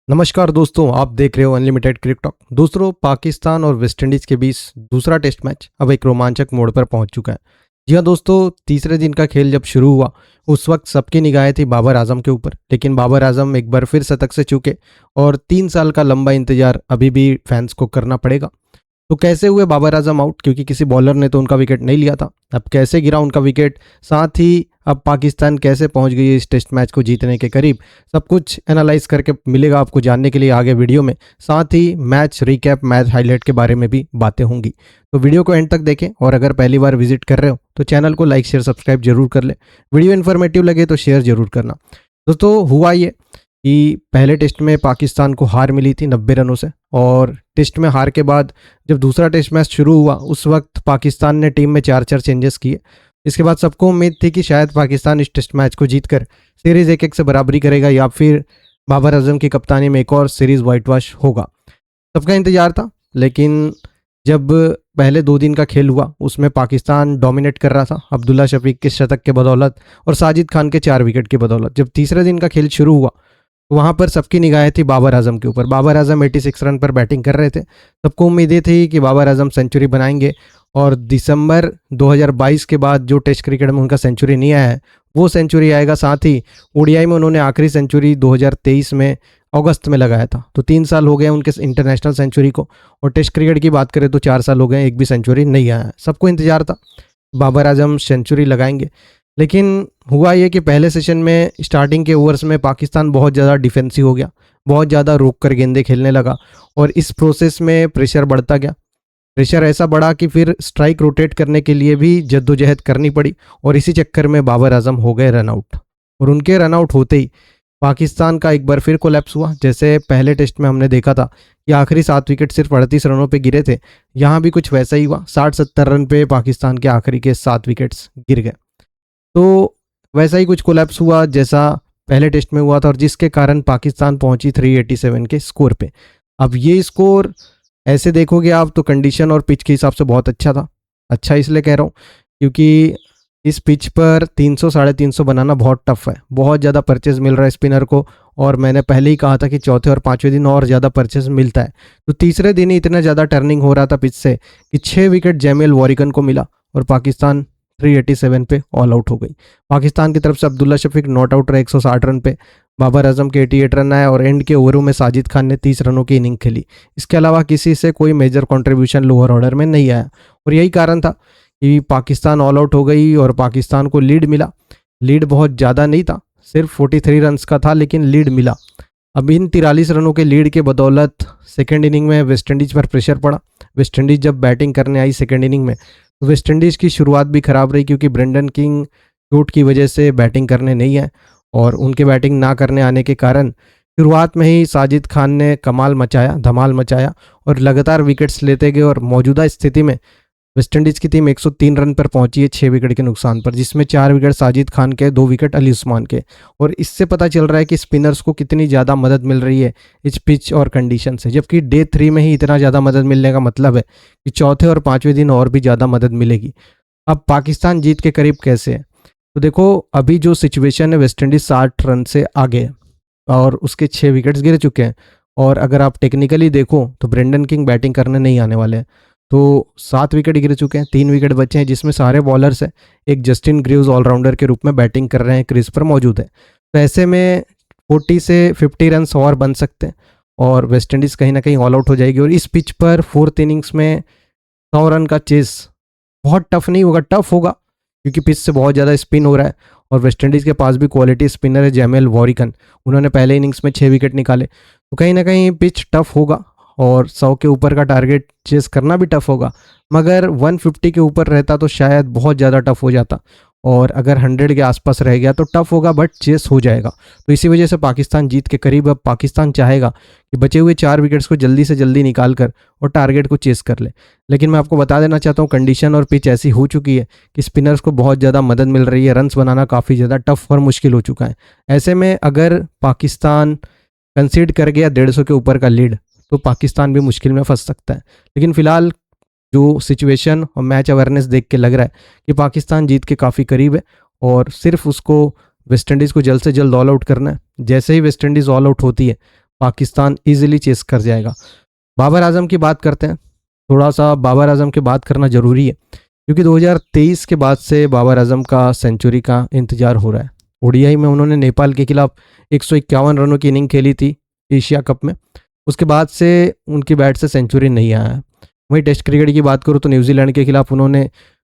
नमस्कार दोस्तों, आप देख रहे हो अनलिमिटेड क्रिकेट टॉक। दोस्तों, पाकिस्तान और वेस्टइंडीज के बीच दूसरा टेस्ट मैच अब एक रोमांचक मोड़ पर पहुंच चुका है। जी हाँ दोस्तों, तीसरे दिन का खेल जब शुरू हुआ उस वक्त सबकी निगाहें थी बाबर आजम के ऊपर, लेकिन बाबर आजम एक बार फिर शतक से चूके और 3 साल का लंबा इंतजार अभी भी फैंस को करना पड़ेगा। तो कैसे हुए बाबर आजम आउट? क्योंकि किसी बॉलर ने तो उनका विकेट नहीं लिया था। अब कैसे गिरा उनका विकेट, साथ ही अब पाकिस्तान कैसे पहुंच गई है इस टेस्ट मैच को जीतने के करीब, सब कुछ एनालाइज करके मिलेगा आपको जानने के लिए आगे वीडियो में। साथ ही मैच रिकैप, मैच हाईलाइट के बारे में भी बातें होंगी। तो वीडियो को एंड तक देखें और अगर पहली बार विजिट कर रहे हो तो चैनल को लाइक शेयर सब्सक्राइब जरूर कर ले। वीडियो इन्फॉर्मेटिव लगे तो शेयर जरूर करना। दोस्तों, हुआ ये कि पहले टेस्ट में पाकिस्तान को हार मिली थी 90 रनों से, और टेस्ट में हार के बाद जब दूसरा टेस्ट मैच शुरू हुआ उस वक्त पाकिस्तान ने टीम में 4 चेंजेस किए। इसके बाद सबको उम्मीद थी कि शायद पाकिस्तान इस टेस्ट मैच को जीतकर सीरीज़ 1-1 से बराबरी करेगा या फिर बाबर आजम की कप्तानी में एक और सीरीज़ वाइट वॉश होगा। सबका इंतजार था, लेकिन जब पहले 2 दिन का खेल हुआ उसमें पाकिस्तान डोमिनेट कर रहा था अब्दुल्ला शफीक के शतक के बदौलत और साजिद खान के 4 विकेट की बदौलत। जब तीसरे दिन का खेल शुरू हुआ वहाँ पर सबकी निगाहें थी बाबर आजम के ऊपर। बाबर आजम 86 रन पर बैटिंग कर रहे थे। सबको उम्मीदें थी कि बाबर आजम सेंचुरी बनाएंगे, और दिसंबर 2022 के बाद जो टेस्ट क्रिकेट में उनका सेंचुरी नहीं आया है वो सेंचुरी आएगा। साथ ही ओडीआई में उन्होंने आखिरी सेंचुरी 2023 में अगस्त में लगाया था। तो 3 साल हो गए उनके इंटरनेशनल सेंचुरी को, और टेस्ट क्रिकेट की बात करें तो 4 साल हो गए, एक भी सेंचुरी नहीं आया है। सबको इंतजार था बाबर आजम सेंचुरी लगाएंगे, लेकिन हुआ ये कि पहले सेशन में स्टार्टिंग के ओवर्स में पाकिस्तान बहुत ज़्यादा डिफेंसिव हो गया, बहुत ज़्यादा रोक कर गेंदे खेलने लगा, और इस प्रोसेस में प्रेशर बढ़ता गया। प्रेशर ऐसा बढ़ा कि फिर स्ट्राइक रोटेट करने के लिए भी जद्दोजहद करनी पड़ी, और इसी चक्कर में बाबर आजम हो गए रनआउट। और उनके रनआउट होते ही पाकिस्तान का एक बार फिर कोलैप्स हुआ। जैसे पहले टेस्ट में हमने देखा था कि आखिरी 7 विकेट सिर्फ 38 रनों पे गिरे थे, यहाँ भी कुछ वैसा ही हुआ। 60-70 रन पे पाकिस्तान के आखिरी के 7 विकेट्स गिर गए। तो वैसा ही कुछ कोलैप्स हुआ जैसा पहले टेस्ट में हुआ था, और जिसके कारण पाकिस्तान पहुंची 387 के स्कोर पे। अब ये स्कोर ऐसे देखोगे आप तो कंडीशन और पिच के हिसाब से बहुत अच्छा था। अच्छा इसलिए कह रहा हूँ क्योंकि इस पिच पर 300-350 बनाना बहुत टफ है। बहुत ज़्यादा परचेज मिल रहा है स्पिनर को, और मैंने पहले ही कहा था कि चौथे और 5वें दिन और ज़्यादा परचेज मिलता है। तो तीसरे दिन ही इतना ज़्यादा टर्निंग हो रहा था पिच से कि 6 विकेट जैमिल वॉरिगन को मिला और पाकिस्तान 387 पे ऑल आउट हो गई। पाकिस्तान की तरफ से अब्दुल्ला शफीक नॉट आउट रहे 160 रन पे, बाबर आजम के 88 रन आए, और एंड के ओवरों में साजिद खान ने 30 रनों की इनिंग खेली। इसके अलावा किसी से कोई मेजर कंट्रीब्यूशन लोअर ऑर्डर में नहीं आया, और यही कारण था कि पाकिस्तान ऑल आउट हो गई और पाकिस्तान को लीड मिला। लीड बहुत ज़्यादा नहीं था, सिर्फ 43 रन्स का था, लेकिन लीड मिला। अब इन 43 रनों के लीड के बदौलत सेकेंड इनिंग में वेस्टइंडीज़ पर प्रेशर पड़ा। वेस्टइंडीज़ जब बैटिंग करने आई सेकेंड इनिंग में तो वेस्टइंडीज़ की शुरुआत भी खराब रही, क्योंकि ब्रेंडन किंग चोट की वजह से बैटिंग करने नहीं आए, और उनके बैटिंग ना करने आने के कारण शुरुआत में ही साजिद खान ने कमाल मचाया, धमाल मचाया, और लगातार विकेट्स लेते गए। और मौजूदा स्थिति में वेस्टइंडीज़ की टीम 103 रन पर पहुंची है 6 विकेट के नुकसान पर, जिसमें 4 विकेट साजिद खान के, 2 विकेट अली उस्मान के। और इससे पता चल रहा है कि स्पिनर्स को कितनी ज़्यादा मदद मिल रही है इस पिच और कंडीशन से, जबकि डे 3 में ही इतना ज़्यादा मदद मिलने का मतलब है कि चौथे और 5वें दिन और भी ज़्यादा मदद मिलेगी। अब पाकिस्तान जीत के करीब कैसे है? तो देखो, अभी जो सिचुएशन है, वेस्टइंडीज़ 60 रन से आगे है और उसके 6 विकेट्स गिर चुके हैं। और अगर आप टेक्निकली देखो तो ब्रेंडन किंग बैटिंग करने नहीं आने वाले हैं। तो 7 विकेट गिर चुके हैं, 3 विकेट बचे हैं, जिसमें सारे बॉलर्स हैं। एक जस्टिन ग्रीव्स ऑलराउंडर के रूप में बैटिंग कर रहे हैं, क्रीज पर मौजूद है। तो ऐसे में 40 से 50 रन और बन सकते हैं, और वेस्टइंडीज़ कहीं ना कहीं ऑल आउट हो जाएगी। और इस पिच पर 4th इनिंग्स में 100 रन का चेस बहुत टफ नहीं होगा, टफ होगा, क्योंकि पिच से बहुत ज़्यादा स्पिन हो रहा है, और वेस्टइंडीज़ के पास भी क्वालिटी स्पिनर है जैमिल वॉरिगन। उन्होंने पहले इनिंग्स में 6 विकेट निकाले। तो कहीं ना कहीं पिच टफ होगा, और 100 के ऊपर का टारगेट चेस करना भी टफ होगा। मगर 150 के ऊपर रहता तो शायद बहुत ज़्यादा टफ हो जाता, और अगर 100 के आसपास रह गया तो टफ होगा, बट चेस हो जाएगा। तो इसी वजह से पाकिस्तान जीत के करीब। अब पाकिस्तान चाहेगा कि बचे हुए 4 विकेट्स को जल्दी से जल्दी निकाल कर और टारगेट को चेस कर ले। लेकिन मैं आपको बता देना चाहता हूँ, कंडीशन और पिच ऐसी हो चुकी है कि स्पिनर्स को बहुत ज़्यादा मदद मिल रही है। रन्स बनाना काफ़ी ज़्यादा टफ और मुश्किल हो चुका है। ऐसे में अगर पाकिस्तान कंसीड कर गया 150 के ऊपर का लीड, तो पाकिस्तान भी मुश्किल में फंस सकता है। लेकिन फिलहाल जो सिचुएशन और मैच अवेयरनेस देख के लग रहा है कि पाकिस्तान जीत के काफ़ी करीब है, और सिर्फ उसको वेस्टइंडीज़ को जल्द से जल्द ऑल आउट करना है। जैसे ही वेस्टइंडीज़ ऑल आउट होती है, पाकिस्तान इजीली चेस कर जाएगा। बाबर आजम की बात करते हैं। थोड़ा सा बाबर आजम की बात करना ज़रूरी है क्योंकि 2023 के बाद से बाबर आजम का सेंचुरी का इंतज़ार हो रहा है। ओडीआई में उन्होंने नेपाल के खिलाफ 151 रनों की इनिंग खेली थी एशिया कप में। उसके बाद से उनकी बैट से सेंचुरी नहीं आया है। वहीं टेस्ट क्रिकेट की बात करूँ तो न्यूजीलैंड के खिलाफ उन्होंने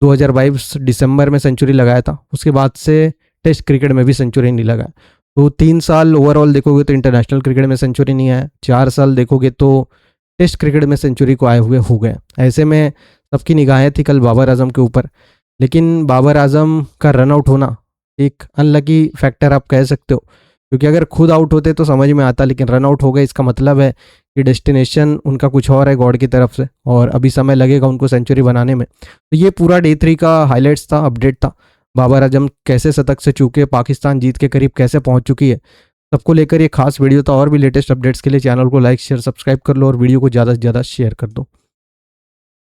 2022 दिसंबर में सेंचुरी लगाया था। उसके बाद से टेस्ट क्रिकेट में भी सेंचुरी नहीं लगाया। तो 3 साल ओवरऑल देखोगे तो इंटरनेशनल क्रिकेट में सेंचुरी नहीं आया। 4 साल देखोगे तो टेस्ट क्रिकेट में सेंचुरी को आए हुए हो गए। ऐसे में सबकी निगाहें थी कल बाबर आजम के ऊपर, लेकिन बाबर आजम का रन आउट होना एक अनलकी फैक्टर आप कह सकते हो, क्योंकि अगर खुद आउट होते तो समझ में आता, लेकिन रन आउट हो गए इसका मतलब है कि डेस्टिनेशन उनका कुछ और है गॉड की तरफ से और अभी समय लगेगा उनको सेंचुरी बनाने में। तो ये पूरा डे 3 का हाईलाइट्स था, अपडेट था। बाबर आजम कैसे शतक से चूके, पाकिस्तान जीत के करीब कैसे पहुंच चुकी है, सबको लेकर ये खास वीडियो था। और भी लेटेस्ट अपडेट्स के लिए चैनल को लाइक शेयर सब्सक्राइब कर लो और वीडियो को ज़्यादा से ज़्यादा शेयर कर दो।